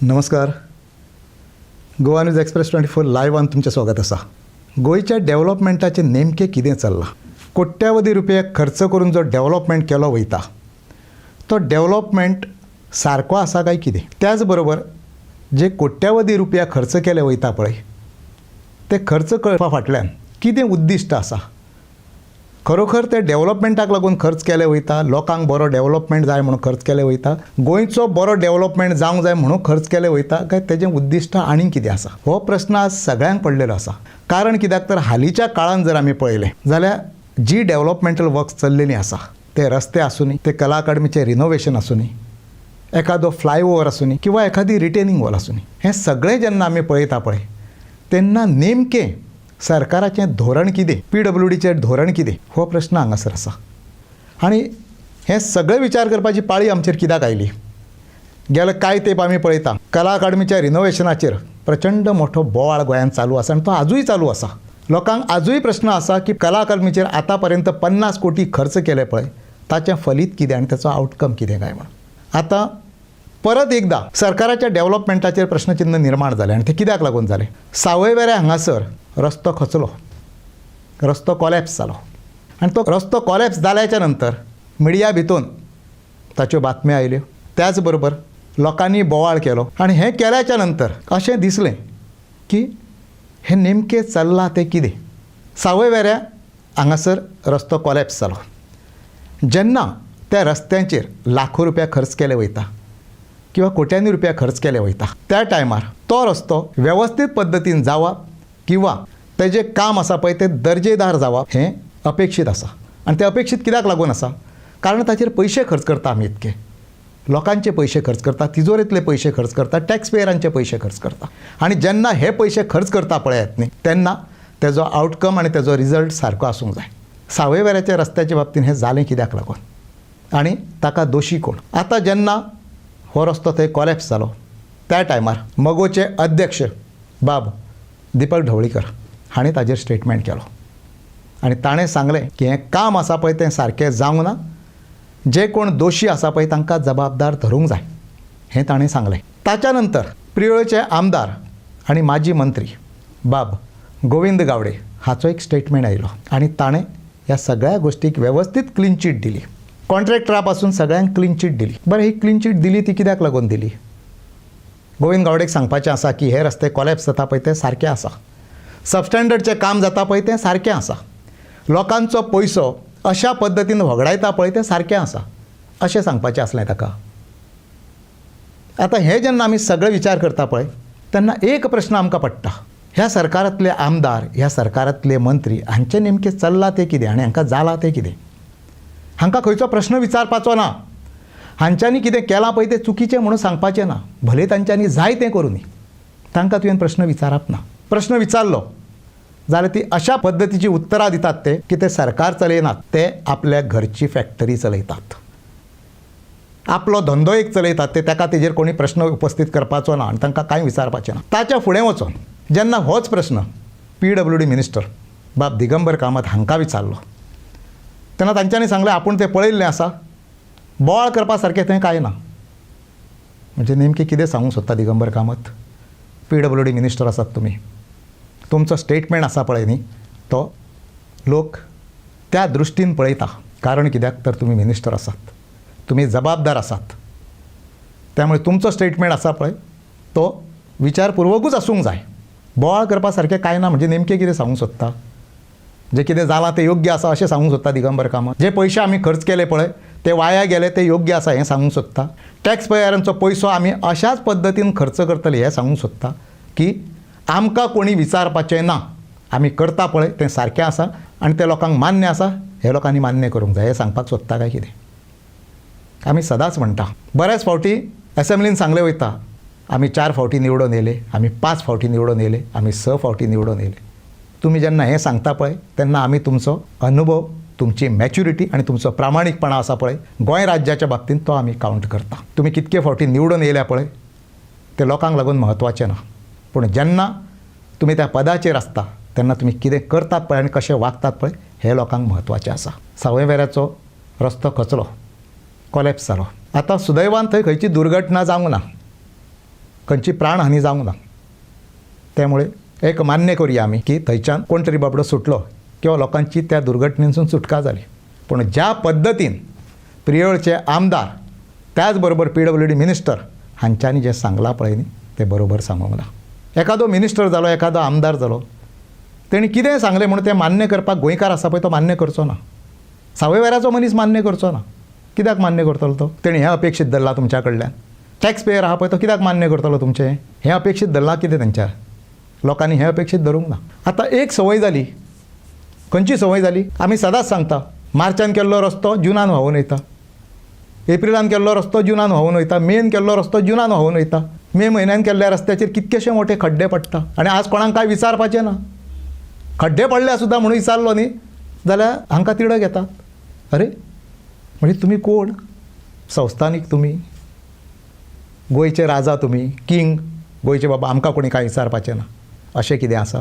नमस्कार. Goa news express 24 लायव्हान तुमचें स्वागत आसा. गोंयच्या डेव्हलपमेंटाचें नेमकें कितें चल्लां? कोट्यावधी रुपये खर्च करून जो डेव्हलपमेंट केलो वयता तो डेव्हलपमेंट सारको आसा काय कितें? त्याच बरोबर जे कोट्यावधी रुपया खर्च केले वयता पळय ते खर्च करपा फाटल्यान कितें उद्दिश्ट आसा? खरोखर ते डेव्हलपमेंटाक लागून खर्च केले वयता, लोकांक बरो डेव्हलपमेंट जाय म्हणून खर्च केले वयता, गोंयचो बरो डेव्हलपमेंट जावंक जाय म्हणून खर्च केले वयता, काय तेजें उद्दिश्ट आनीक कितें आसा? हो प्रश्न आज सगळ्यांक पडलेलो आसा. कारण कित्याक तर हालींच्या काळान जर आमी पळयलें जाल्यार जी डेव्हलपमेंटल वर्क्स चल्लेलीं आसा, ते रस्ते आसूनी, ते कला अकादमीचें रिनोवेशन आसूनी, एखादो फ्लायओवर आसूनी किंवा एखादी रिटेनिंग वॉल आसूनी, हें सगळें जेन्ना आमी पळयता पळय तेन्ना नेमकें सरकाराचें धोरण कितें, PWDचें धोरण कितें, हो प्रश्न हांगासर आसा. आनी हें सगळें विचार करपाची पाळी आमचेर कित्याक आयली? गेले कांय तेंप आमी पळयता कला अकादमीच्या रिनोवेशनाचेर प्रचंड मोठो बोवाळ गोंयांत चालू आसा आनी तो आजूय चालू आसा. लोकांक आजूय प्रश्न आसा की कला अकादमीचेर आतां पर्यंत 50 कोटी खर्च केले पळय ताचें फलीत कितें आनी ताचो आउटकम कितें काय म्हणून. आतां परत एकदा सरकाराच्या डेव्हलपमेंटाचेर प्रश्नचिन्ह निर्माण जालें आनी तें कित्याक लागून जालें? सावयवेऱ्यां हांगासर रस्तो खचलो, रस्तो कॉलॅप्स जालो आनी तो रस्तो कॉलॅप्स जाल्याच्या नंतर मिडिया भितून ताच्यो बातम्यो आयल्यो. त्याच बरोबर लोकांनी बोवाळ केलो आनी हें केल्याच्या नंतर अशें दिसलें की हें नेमकें चल्लां तें कितें? सावयवेऱ्यां हांगासर रस्तो कॉलॅप्स जालो. जेन्ना त्या रस्त्यांचेर लाखो रुपया खर्च केले वयता किंवा कोट्यांनी रुपया खर्च केले वयता त्या टायमार तो रस्तो वेवस्थीत पद्दतीन जावप किंवा तेजें काम आसा पळय तें दर्जेदार जावप हें अपेक्षीत आसा. आनी तें अपेक्षीत कित्याक लागून आसा? कारण ताचेर पयशे खर्च करता आमी इतके, लोकांचे पयशे खर्च करता, तिजोरेंतले पयशे खर्च करता, टॅक्स पेयरांचे पयशे खर्च करता. आनी जेन्ना हे पयशे खर्च करता पळयात न्ही तेन्ना तेजो आउटकम आनी तेजो रिजल्ट सारको आसूंक जाय. सावयवेऱ्याच्या रस्त्याच्या बाबतींत हें जालें कित्याक लागून आनी ताका दोशी कोण? आतां जेन्ना हो रस्तो थंय कॉलॅप्स जालो त्या टायमार मगोचे अध्यक्ष बाब दिपक ढवळीकर हाणें ताजेर स्टेटमेंट केलो आनी ताणें सांगलें की हें काम आसा पळय तें सारकें जावंक ना, जे कोण दोशी आसा पळय तांकां जबाबदार धरूंक जाय हें ताणें सांगलें. ताच्या नंतर प्रियोळचे आमदार आनी माजी मंत्री बाब गोविंद गावडे हाचो एक स्टेटमेंट आयलो आनी ताणें ह्या सगळ्या गोश्टीक वेवस्थीत क्लीन चीट दिली. कॉन्ट्रॅक्टरा पासून सगळ्यांक क्लीन चीट दिली. बरें, ही क्लीन चीट दिली ती कित्याक लागून दिली? गोविंद गावडेक सांगपाचें आसा की हे रस्ते कॉलॅप्स जाता पळय ते सारकें आसा, सबस्टँडर्डचें काम जाता पळय तें सारकें आसा, लोकांचो पयसो अशा पद्दतीन वगडायता पळय तें सारकें आसा अशें सांगपाचें आसलें ताका. आतां हें जेन्ना आमी सगळे विचार करता पळय तेन्ना एक प्रश्न आमकां पडटा, ह्या सरकारांतले आमदार, ह्या सरकारांतले मंत्री हांचें नेमकें चल्लां तें कितें आनी हांकां जालां तें कितें? हांकां खंयचो प्रश्न विचारपाचो ना. हांच्यांनी कितें केलां पळय तें चुकीचें म्हणून सांगपाचें ना. भले तांच्यांनी जाय तें करूं न्ही, तांकां तुवें प्रश्न विचारप ना. प्रश्न विचारलो जाल्यार ती अशा पद्दतीची उत्तरां दितात ते की ते सरकार चलयनात, ते आपल्या घरची फॅक्टरी चलयतात, आपलो धंदो एक चलयतात, ते ताका तेजेर कोणी प्रश्न उपस्थित करपाचो ना आनी तांकां कांय विचारपाचें ना. ताच्या फुडें वचून जेन्ना होच प्रश्न PWD मिनिस्टर बाब दिगंबर कामत हांकां विचारलो तेन्ना तांच्यांनी सांगलें आपूण तें पळयल्लें आसा, बोवाळ करपा सारकें थंय कांय ना. म्हणजे नेमकें कितें सांगूंक सोदता दिगंबर कामत? PWD मिनिस्टर आसात तुमी, तुमचो स्टेटमेंट आसा पळय न्ही तो लोक त्या दृश्टीन पळयता. कारण कित्याक तर तुमी मिनिस्टर आसात, तुमी जबाबदार आसात, त्यामुळे तुमचो स्टेटमेंट आसा पळय तो विचारपूर्वकूच आसूंक जाय. बोवाळ करपा सारकें कांय ना म्हणजे नेमकें कितें सांगूंक सोदता? जे कितें जालां तें योग्य आसा अशें सांगूंक सोदता दिगंबर कामत? जे पयशे आमी खर्च केले पळय ते वाया गेले ते योग्य आसा हें सांगूंक सोदता? टॅक्स पेयरांचो पयसो आमी अशाच पद्दतीन खर्च करतले हें सांगूंक सोदता? की आमकां कोणी विचारपाचें ना, आमी करता पळय तें सारकें आसा आनी तें लोकांक मान्य आसा, हे लोकांनी मान्य करूंक जाय हें सांगपाक सोदता काय कितें? आमी सदांच म्हणटा, बऱ्याच फावटी असेंब्लीन सांगलें वयता आमी 4 फावटी निवडून येयले, आमी 5 फावटी निवडून येयले, आमी 6 फावटी निवडून येयले. तुमी जेन्ना हें सांगता पळय तेन्ना आमी तुमचो अनुभव, तुमची मॅच्युरिटी आनी तुमचो प्रामाणीकपणा आसा पळय गोंय राज्याच्या बाबतींत तो आमी कावंट करता. तुमी कितके फावटी निवडून येयल्या पळय ते लोकांक लागून म्हत्वाचें ना, पूण जेन्ना तुमी त्या पदाचेर आसता तेन्ना तुमी कितें करतात पळय आनी कशें वागतात पळय हें लोकांक म्हत्वाचें आसा. सावयवेऱ्याचो रस्तो खचलो, कॉलॅप्स जालो. आतां सुदैवान थंय खंयची दुर्घटना जावंक ना, खंयची प्राणहानी जावंक ना. त्यामुळे एक मान्य करूया आमी की थंयच्यान कोण तरी बाबडो सुटलो किंवा लोकांची त्या दुर्घटनेसून सुटका जाली. पूण ज्या पद्दतीन प्रियळचे आमदार त्याच बरोबर PWD मिनिस्टर हांच्यांनी जें सांगलां पळय न्ही तें बरोबर सांगूंक ना. एखादो मिनिस्टर जालो, एखादो आमदार जालो, तेणी कितें सांगलें म्हणून तें मान्य करपाक गोंयकार आसा पळय तो मान्य करचो ना. सावयवेराचो मनीस मान्य करचो ना. कित्याक मान्य करतलो तो? तेणी हें अपेक्षीत धरलां तुमच्या कडल्यान. टॅक्स पेयर आहा पळय तो कित्याक मान्य करतलो तुमचें? हें अपेक्षीत धरलां कितें तेंच्या लोकांनी? हें अपेक्षीत धरूंक ना. आतां एक संवय जाली. खंयची संवय जाली? आमी सदांच सांगता मार्चान केल्लो रस्तो जुनान व्हांवून वयता, एप्रिलान केल्लो रस्तो जुनान व्हांवून वयता, मेन केल्लो रस्तो जुनान व्हांवून वयता. मे म्हयन्यान केल्ल्या रस्त्याचेर कितकेशे मोठे खड्डे पडटा आनी आज कोणाक काय विचारपाचें ना. खड्डे पडल्या सुद्दां म्हणून विचारलो न्ही जाल्यार हांकां तिडक येतात. अरे म्हणजे तुमी कोण? संस्थानीक तुमी, गोंयचे राजा तुमी, किंग गोंयचे बाबा, आमकां कोणी कांय विचारपाचें ना अशें कितें आसा?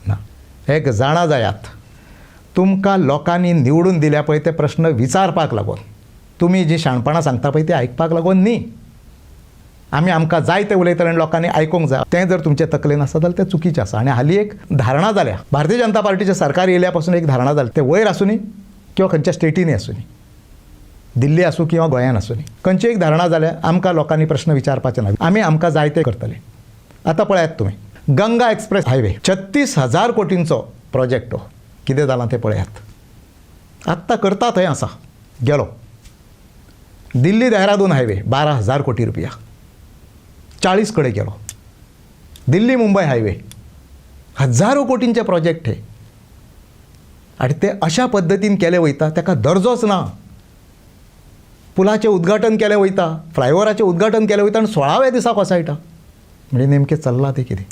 ना. एक जाणा जायात, तुमकां लोकांनी निवडून दिल्या पळय ते प्रश्न विचारपाक लागून, तुमी जी शाणपणां सांगता पळय ती आयकपाक लागून न्ही. आमी आमकां जाय तें उलयतले आनी लोकांनी आयकूंक जाय तें जर तुमचे तकलेन आसा जाल्यार तें चुकीचें आसा. आनी हालीं एक धारणा जाल्या, भारतीय जनता पार्टीचें सरकार येयल्या पासून एक धारणा जाल्या, तें वयर आसूं न्ही किंवा खंयच्या स्टेटीनी आसूं न्ही, दिल्ली आसूं किंवा गोंयान आसूं न्ही, खंयची एक धारणा जाल्या आमकां लोकांनी प्रश्न विचारपाचे ना, आमी आमकां जाय तें करतले. आतां पळयात तुमी, गंगा एक्सप्रेस हायवे 36,000 कोटींचो प्रोजेक्ट हो. कितें जालां तें पळयात. आत्तां करता थंय आसा, गेलो. दिल्ली देहरादून हायवे 12,000 कोटी रुपया, 40 कडेन गेलो. दिल्ली मुंबय हायवे हजारो कोटींचे प्रोजेक्ट हे. आनी ते अशा पद्दतीन केले वयता ताका दर्जोच ना. पुलाचें उद्घाटन केलें वयता, फ्लायओवराचें उद्घाटन केलें वयता आनी 16व्या दिसा कोसळटा. म्हणजे नेमकें चल्लां तें कितें?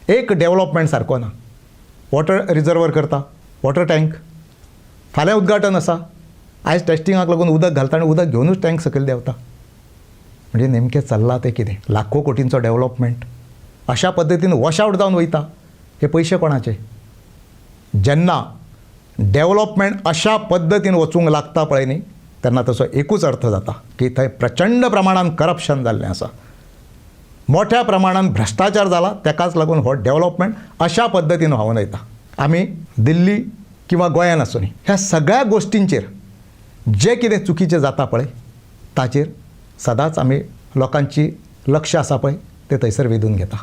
एक डेवलॉपमेंट सारको ना. वॉटर रिजर्वर करता, वॉटर टँक, फाल्यां उद्घाटन आसा, आयज टेस्टिंगाक लागून उदक घालता आनी उदक घेवनूच टँक सकयल देंवता. म्हणजे नेमकें चल्लां तें कितें? लाखो कोटींचो डेवलॉपमेंट अशा पद्दतीन वॉश आवट जावन वयता. हे पयशे कोणाचे? जेन्ना डेवलॉपमेंट अशा पद्दतीन वचूंक लागता पळय न्ही तेन्ना ताचो एकूच अर्थ जाता की थंय प्रचंड प्रमाणान करप्शन जाल्लें आसा, मोठ्या प्रमाणान भ्रश्टाचार जाला, ताकाच लागून हो डेवलॉपमेंट अशा पद्दतीन व्हांवून वयता. आमी दिल्ली किंवा गोंयान आसूं न्ही ह्या सगळ्या गोश्टींचेर जें कितें चुकीचें जाता पळय ताचेर सदांच आमी लोकांची लक्ष आसा पळय ते थंयसर वेधून घेता.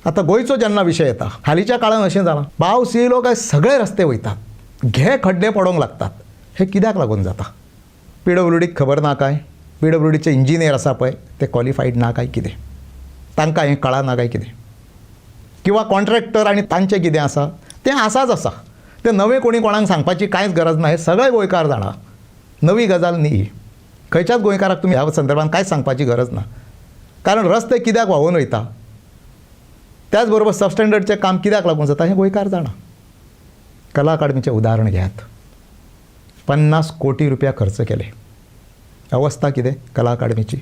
आतां गोंयचो जेन्ना विशय येता, हालींच्या काळान अशें जालां, पावस येयलो काय सगळे रस्ते वयतात, घे खड्डे पडोंक लागतात. हे कित्याक लागून जाता? PWDक खबर ना काय? PWDचे इंजिनियर आसा पळय ते क्वॉलिफायड ना काय कितें? तांकां हें कळना काय कितें? किंवा कॉन्ट्रॅक्टर आनी तांचें कितें आसा तें आसाच आसा. तें नवें कोणी कोणाक सांगपाची कांयच गरज ना. हे सगळे गोंयकार जाणा, नवी गजाल न्ही. खंयच्याच गोंयकाराक तुमी ह्या संदर्भान कांयच सांगपाची गरज ना. कारण रस्ते कित्याक व्हांवून वयता, त्याच बरोबर सबस्टँडर्डचें काम कित्याक लागून जाता हें गोंयकार जाणा. कला अकादमीचें उदाहरण घेयात. 50 कोटी रुपया खर्च केले. अवस्था कितें कला अकादमीची?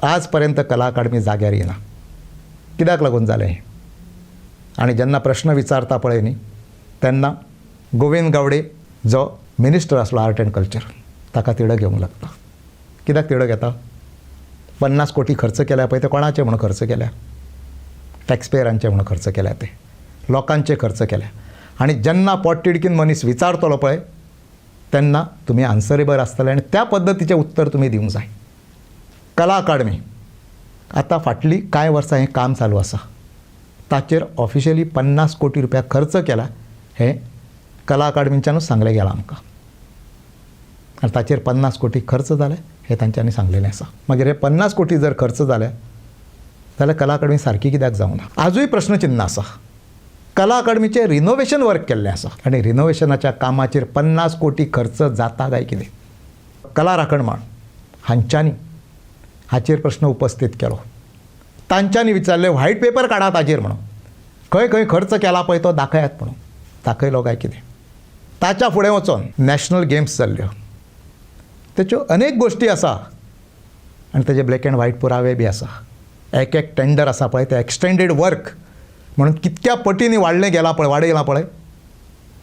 आज पर्यंत कला अकादमी जाग्यार येना. कित्याक लागून जालें हें? आनी जेन्ना प्रश्न विचारता पळय न्ही तेन्ना गोविंद गावडे जो मिनिस्टर आसलो आर्ट एंड कल्चर ताका तिडक घेवंक लागता. कित्याक तिडक येता? 50 कोटी खर्च केल्या पळय ते कोणाचे म्हणून खर्च केल्या? टॅक्सपेयरांचे म्हणून खर्च केल्या, ते लोकांचे खर्च केल्या. आनी जेन्ना पोटतिडकीन मनीस विचारतलो पळय तेन्ना तुमी आन्सरेबल आसतले आनी त्या पद्दतीचें उत्तर तुमी दिवंक जाय. कला अकादमी आतां फाटलीं कांय वर्सां हें काम चालू आसा, ताचेर ऑफिशियली 50 कोटी रुपया खर्च केला हें कला अकादमीच्यानूच सांगलें गेलां आमकां. आनी ताचेर 50 कोटी खर्च जाले हें तांच्यांनी सांगलेलें आसा. मागीर हे 50 कोटी जर खर्च जाले जाल्यार कला अकादमी सारकी कित्याक जावंक ना? आजूय प्रश्नचिन्ह आसा. कला अकादमीचें रिनोवेशन वर्क केल्लें आसा आनी रिनोवेशनाच्या कामाचेर 50 कोटी खर्च जाता काय कितें? कला राखणमाळ हांच्यांनी हाचेर प्रश्न उपस्थित केलो. तांच्यांनी विचारले व्हायट पेपर काडा ताचेर म्हणून, खंय खंय खर्च केला पळय तो दाखयात म्हणून. दाखयलो काय कितें? ताच्या फुडें वचोन नॅशनल गेम्स जाल्ल्यो, तेच्यो अनेक गोश्टी आसा आनी तेजे ब्लॅक एंड व्हायट पुरावे बी आसा. एक एक टेंडर आसा पळय ते एक्सटेंडेड वर्क म्हणून कितक्या पटींनी वाडलें गेलां पळय, वाडयलां पळय,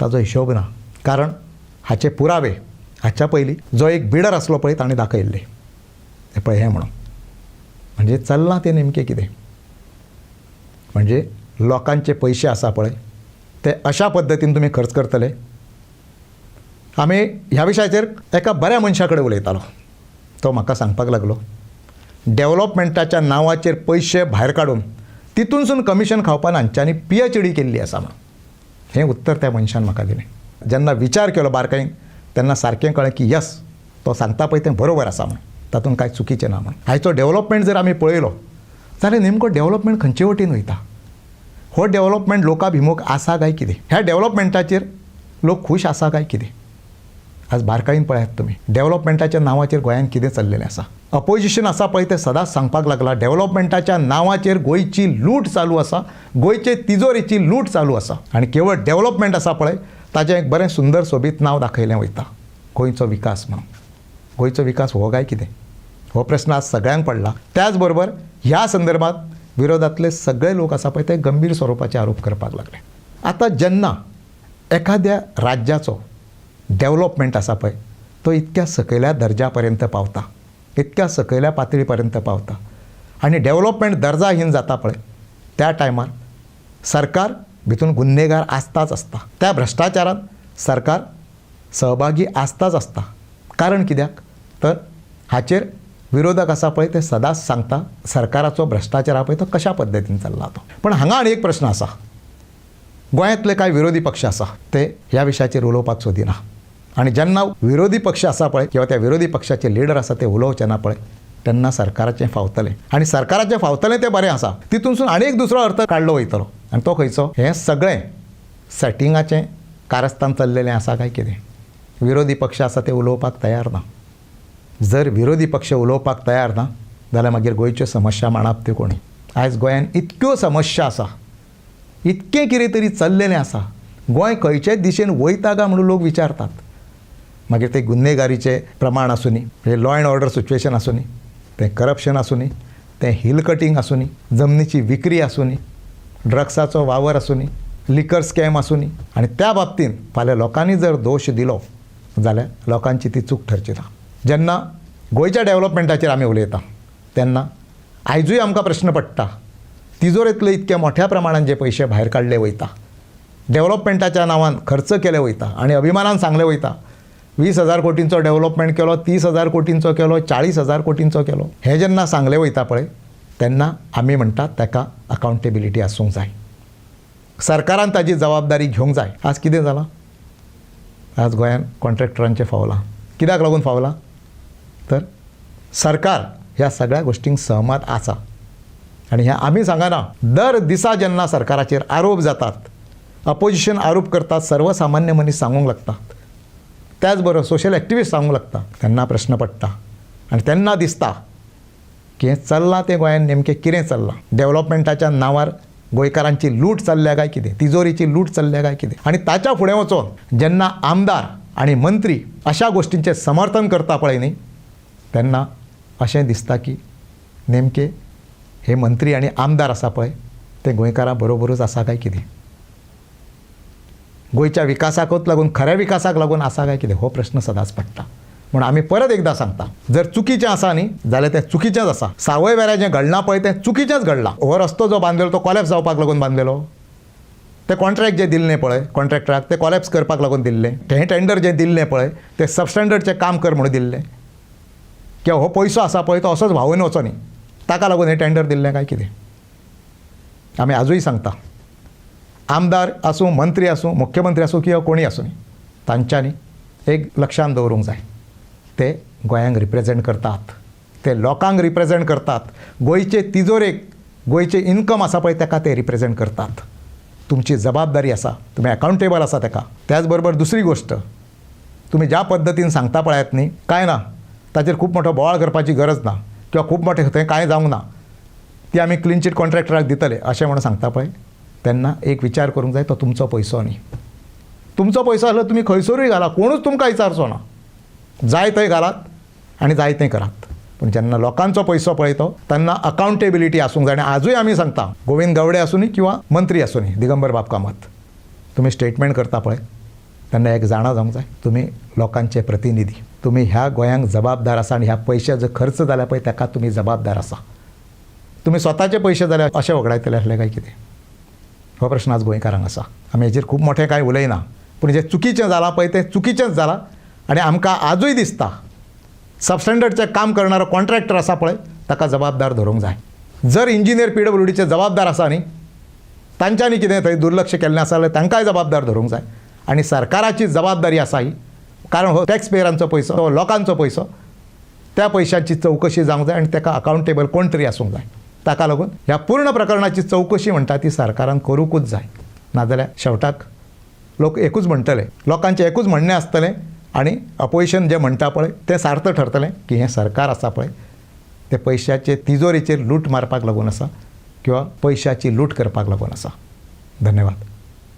ताचो हिशोब ना. कारण हाचे पुरावे हाच्या पयलीं जो एक बिडर आसलो पळय ताणें दाखयल्ले. हे पळय हें म्हणून म्हणजे चल्लां तें नेमकें कितें? म्हणजे लोकांचे पयशे आसा पळय ते अशा पद्दतीन तुमी खर्च करतले. आमी ह्या विशयाचेर एका बऱ्या मनशा कडेन उलयतालो. तो म्हाका सांगपाक लागलो डेव्हलपमेंटाच्या नांवाचेर पयशे भायर काडून तितूनसून कमिशन खावपान हांच्यांनी PhD केल्ली आसा म्हणून. हें उत्तर त्या मनशान म्हाका दिलें. जेन्ना विचार केलो बारकायेन तेन्ना सारकें कळ्ळें की यस तो सांगता पळय तें बरोबर आसा म्हणून, तातूंत कांय चुकीचें ना म्हणून. आयचो डेव्हलपमेंट जर आमी पळयलो जाल्यार नेमको डेव्हलपमेंट खंयचे वटेन वयता? हो डेव्हलपमेंट लोकाभिमुख आसा काय कितें? ह्या डेव्हलपमेंटाचेर लोक खूश आसा काय कितें? आज बारकायेन पळयात तुमी डेव्हलपमेंटाच्या नांवाचेर गोंयांत कितें चल्लेलें आसा. अपोजिशन आसा पळय ते सदांच सांगपाक लागला डेव्हलपमेंटाच्या नांवाचेर गोंयची लूट चालू आसा, गोंयचे तिजोरेची लूट चालू आसा. आनी केवळ डेव्हलपमेंट आसा पळय ताचें एक बरें सुंदर सोबीत नांव दाखयलें वयता, गोंयचो विकास म्हणून. गोंयचो विकास हो काय कितें? हो प्रश्न आज सगळ्यांक पडला. त्याच बरोबर ह्या संदर्भात विरोधातले सगळे लोक आसा पळय ते गंभीर स्वरुपाचे आरोप करपाक लागले. आतां जेन्ना एखाद्या राज्याचो डेव्हलपमेंट आसा पळय तो इतक्या सकयल्या दर्जा पर्यंत पावता, इतक्या सकयल्या पातळी पर्यंत पावता आनी डेव्हलपमेंट दर्जाहीन जाता पळय त्या टायमार सरकार भितून गुन्हेगार आसताच आसता. त्या भ्रश्टाचारांत सरकार सहभागी आसताच आसता. कारण कित्याक तर हाचेर विरोधक आसा पळय ते सदांच सांगता सरकाराचो भ्रश्टाचार आहा पळय तो कशा पद्दतीन चल्ला तो. पण हांगा आनी एक प्रश्न आसा. गोंयांतले कांय विरोधी पक्ष आसा ते ह्या विशयाचेर उलोवपाक सोदिना. आनी जेन्ना विरोधी पक्ष आसा पळय किंवा त्या विरोधी पक्षाचे लिडर आसा ते उलोवचे ना पळय तेन्ना सरकाराचें फावतलें. आनी सरकाराचें फावतलें तें बरें आसा. तितूनसून आनी एक दुसरो अर्थ काडलो वयतलो. आनी तो खंयचो? हें सगळें सेटिंगाचें कारस्थान चल्लेलें आसा काय कितें? विरोधी पक्ष आसा ते उलोवपाक तयार ना. जर विरोधी पक्ष उलोवपाक तयार ना जाल्यार मागीर गोंयच्यो समस्या मांडप त्यो कोणी? आयज गोंयांत इतक्यो समस्या आसा, इतकें कितें तरी चल्लेलें आसा, गोंय खंयचे दिशेन वयता काय म्हणून लोक विचारतात. मागीर ते गुन्हेगारीचें प्रमाण आसूं नी, हे लॉ अँड ऑर्डर सिच्युएशन आसूं नी, तें करप्शन आसूं नी, तें हिल कटींग आसूं नी, जमनीची विक्री आसूं नी, ड्रग्साचो वावर आसूं नी, लिकर स्कॅम आसूं नी. आनी त्या बाबतींत फाल्यां लोकांनी जर दोश दिलो जाल्यार लोकांची ती चूक ठरची ना. जेन्ना गोंयच्या डेव्हलपमेंटाचेर आमी उलयता तेन्ना आयजूय आमकां प्रश्न पडटा तिजोरेंतले इतक्या मोठ्या प्रमाणांत जे पयशे भायर काडले वयता, डेव्हलपमेंटाच्या नांवान खर्च केले वयता आनी अभिमानान सांगले वयता 20,000 कोटींचो डेव्हलपमेंट केलो, 30,000 कोटींचो केलो, 40,000 कोटींचो केलो, हें जेन्ना सांगले वयता पळय तेन्ना आमी म्हणटात ताका अकावंटेबिलिटी आसूंक जाय. सरकारान ताजी जबाबदारी घेवंक जाय. आज कितें जालां? आज गोंयांत कॉन्ट्रॅक्टरांचें फावलां. कित्याक लागून फावलां? तर सरकार ह्या सगळ्या गोश्टींक सहमत आसा. आनी हें आमी सांगना, दर दिसा जेन्ना सरकाराचेर आरोप जातात, अपोजिशन आरोप करतात, सर्वसामान्य मनीस सांगूंक लागतात, त्याच बरोबर सोशल एक्टिविस्ट सांगूंक लागता, तेन्ना प्रश्न पडटा आनी तेन्ना दिसता की हें चल्लां तें गोंयांत नेमकें कितें चल्लां. डेव्हलपमेंटाच्या नांवार गोंयकारांची लूट चल्ल्या काय कितें, तिजोरीची लूट चल्ल्या काय कितें. आनी ताच्या फुडें वचून जेन्ना आमदार आनी मंत्री अशा गोश्टींचें समर्थन करता पळय न्ही तेन्ना अशें दिसता की नेमके हे मंत्री आनी आमदार आसा पळय ते गोंयकारां बरोबरूच आसा काय कितें. गोंयच्या विकासाकूच लागून, खऱ्या विकासाक लागून आसा काय कितें हो प्रश्न सदांच पडटा. म्हूण आमी परत एकदां सांगता, जर चुकीचें आसा न्ही जाल्यार तें चुकीचेंच आसा. सावय वेऱ्यां जें घडलां पळय तें चुकीचेंच घडलां. हो रस्तो जो बांदलेलो तो कॉलॅप्स जावपाक लागून बांदलेलो. ते कॉन्ट्रॅक्ट जे दिल्लें पळय कॉन्ट्रॅक्टराक ते कॉलॅप्स करपाक लागून दिल्लें. हें टेंडर जें दिल्लें पळय तें सबस्टँडर्डचें काम कर म्हणून दिल्लें. किंवा हो पयसो आसा पळय तो असोच व्हांवून वचो न्ही, ताका लागून हें टेंडर दिल्लें काय कितें. आमी आजूय सांगता, आमदार आसूं, मंत्री आसूं, मुख्यमंत्री आसूं किंवा कोणी आसूं न्ही तांच्यांनी एक लक्षांत दवरूंक जाय, ते गोंयांक रिप्रेझेंट करतात, ते लोकांक रिप्रेझेंट करतात, गोंयचे तिजोरेक गोंयचे इन्कम आसा पळय ताका ते रिप्रेझेंट करतात. तुमची जबाबदारी आसा, तुमी अकावंटेबल आसा ताका. त्याच बरोबर दुसरी गोश्ट, तुमी ज्या पद्दतीन सांगता पळयात न्ही कांय ना, ताचेर खूब मोठो बोवाळ करपाची गरज ना किंवा खूब मोठें थंय कांय जावंक ना, ती आमी क्लीन चीट कॉन्ट्रॅक्टराक दितले अशें म्हणून सांगता पळय तेन्ना एक विचार करूंक जाय, तो तुमचो पयसो न्ही. तुमचो पयसो आसलो तुमी खंयसरूय घाला, कोणूच तुमकां विचारचो ना. जाय थंय घालात आनी जाय तें करात. पूण जेन्ना लोकांचो पयसो पळयतो तेन्ना अकावंटेबिलिटी आसूंक जाय. आनी आजूय आमी सांगता, गोविंद गावडे आसूं न्ही किंवा मंत्री आसूं न्ही दिगंबर बाब कामत, तुमी स्टेटमेंट करता पळय तेन्ना एक जाणा जावंक जाय, तुमी लोकांचे प्रतिनिधी, तुमी ह्या गोंयांक जबाबदार आसा आनी ह्या पयशे जो खर्च जाला पळय ताका तुमी जबाबदार आसा. तुमी स्वताचे पयशे जाल्यार अशें वगडायतले आसले काय कितें? हो प्रश्न आज गोंयकारांक आसा. आमी हेजेर खूब मोठें कांय उलयना, पूण जें चुकीचें जालां पळय तें चुकीचेंच जालां. आनी आमकां आजूय दिसता सबस्टँडर्डचें काम करणारो कॉन्ट्रॅक्टर आसा पळय ताका जबाबदार धरूंक जाय. जर इंजिनियर PWDचे जबाबदार आसा न्ही, तांच्यांनी कितें थंय दुर्लक्ष केल्लें आसा जाल्यार तांकांय जबाबदार धरूंक जाय. आनी सरकाराची जबाबदारी आसा ही, कारण हो टॅक्स पेयरांचो पयसो, तो लोकांचो पयसो, त्या पयशांची चवकशी जावंक जाय आनी ताका अकावंटेबल कोण तरी आसूंक जाय. ताका लागून ह्या पूर्ण प्रकरणाची चवकशी म्हणटा ती सरकारान करूंकूच जाय. नाजाल्यार शेवटाक लोक एकूच म्हणटले, लोकांचें एकूच म्हणणें आसतलें आनी अपोजिशन जें म्हणटा पळय तें सार्थ ठरतलें की हें सरकार आसा पळय ते पयशाचे तिजोरीचेर लूट मारपाक लागून आसा किंवा पयशाची लूट करपाक लागून आसा. धन्यवाद.